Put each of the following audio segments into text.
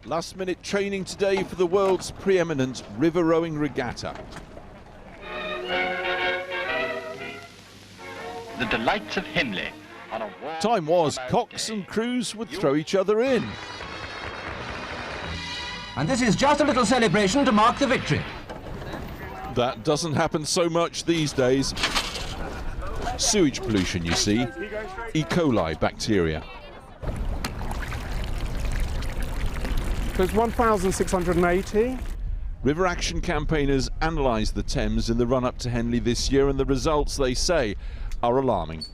Last-minute training today for the world's preeminent river rowing regatta. The delights of Henley. On a Time was cocks and crews would throw each other in. And this is just a little celebration to mark the victory. That doesn't happen so much these days. Sewage pollution, you see. E-Coli bacteria. There's 1,680. River Action campaigners analysed the Thames in the run-up to Henley this year, and the results, they say, are alarming.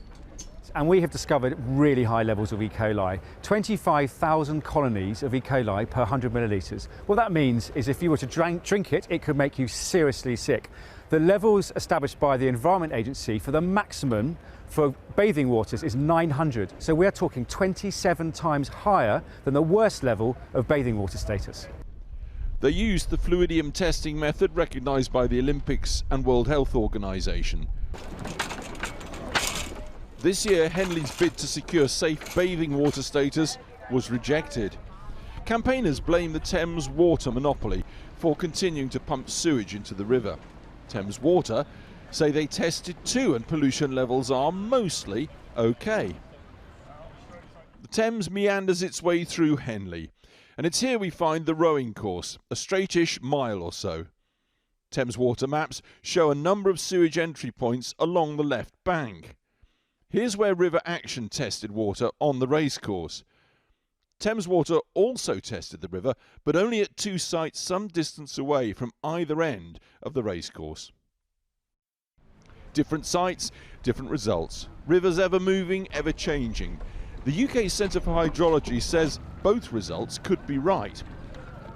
And we have discovered really high levels of E. coli, 25,000 colonies of E. coli per 100 millilitres. What that means is if you were to drink it, it could make you seriously sick. The levels established by the Environment Agency for the maximum for bathing waters is 900. So we're talking 27 times higher than the worst level of bathing water status. They used the fluidium testing method recognised by the Olympics and World Health Organization. This year, Henley's bid to secure safe bathing water status was rejected. Campaigners blame the Thames Water monopoly for continuing to pump sewage into the river. Thames Water say they tested too, and pollution levels are mostly okay. The Thames meanders its way through Henley, and it's here we find the rowing course, a straightish mile or so. Thames Water maps show a number of sewage entry points along the left bank. Here's where River Action tested water on the racecourse. Thames Water also tested the river, but only at two sites some distance away from either end of the racecourse. Different sites, different results. Rivers ever moving, ever changing. The UK Centre for Hydrology says both results could be right.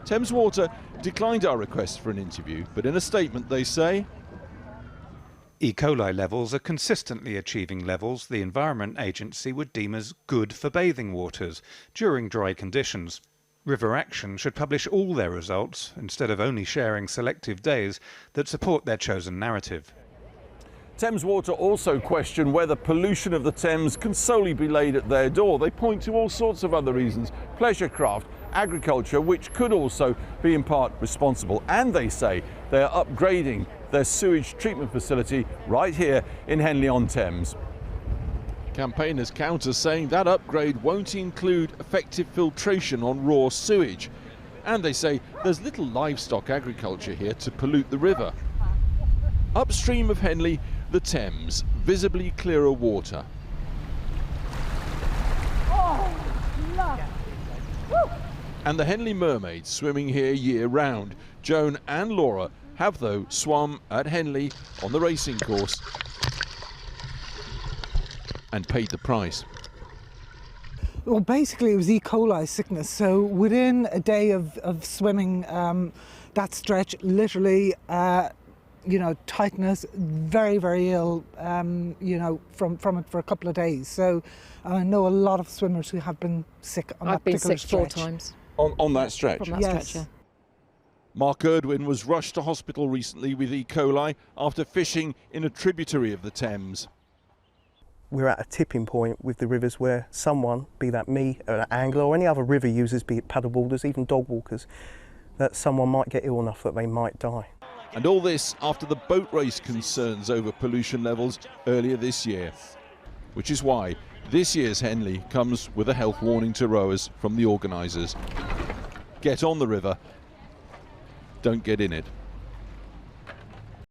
Thames Water declined our request for an interview, but in a statement they say, E. coli levels are consistently achieving levels the Environment Agency would deem as good for bathing waters during dry conditions. River Action should publish all their results instead of only sharing selective days that support their chosen narrative. Thames Water also question whether pollution of the Thames can solely be laid at their door. They point to all sorts of other reasons: pleasure craft, agriculture, which could also be in part responsible. And they say they are upgrading their sewage treatment facility right here in Henley-on-Thames. Campaigners counter, saying that upgrade won't include effective filtration on raw sewage. And they say there's little livestock agriculture here to pollute the river. Upstream of Henley, the Thames, visibly clearer water. And the Henley mermaids swimming here year-round. Joan and Laura have, though, swum at Henley on the racing course and paid the price. Well, basically it was E. coli sickness. So within a day of swimming that stretch, literally, tightness, very, very ill, from it for a couple of days. So I know a lot of swimmers who have been sick on that particular stretch. I've been sick 4 times. On that stretch? From that stretch, yeah. Mark Erdwin was rushed to hospital recently with E. coli after fishing in a tributary of the Thames. We're at a tipping point with the rivers where someone, be that me, an angler or any other river users, be it paddleboarders, even dog walkers, that someone might get ill enough that they might die. And all this after the boat race concerns over pollution levels earlier this year. Which is why this year's Henley comes with a health warning to rowers from the organisers. Get on the river, don't get in it.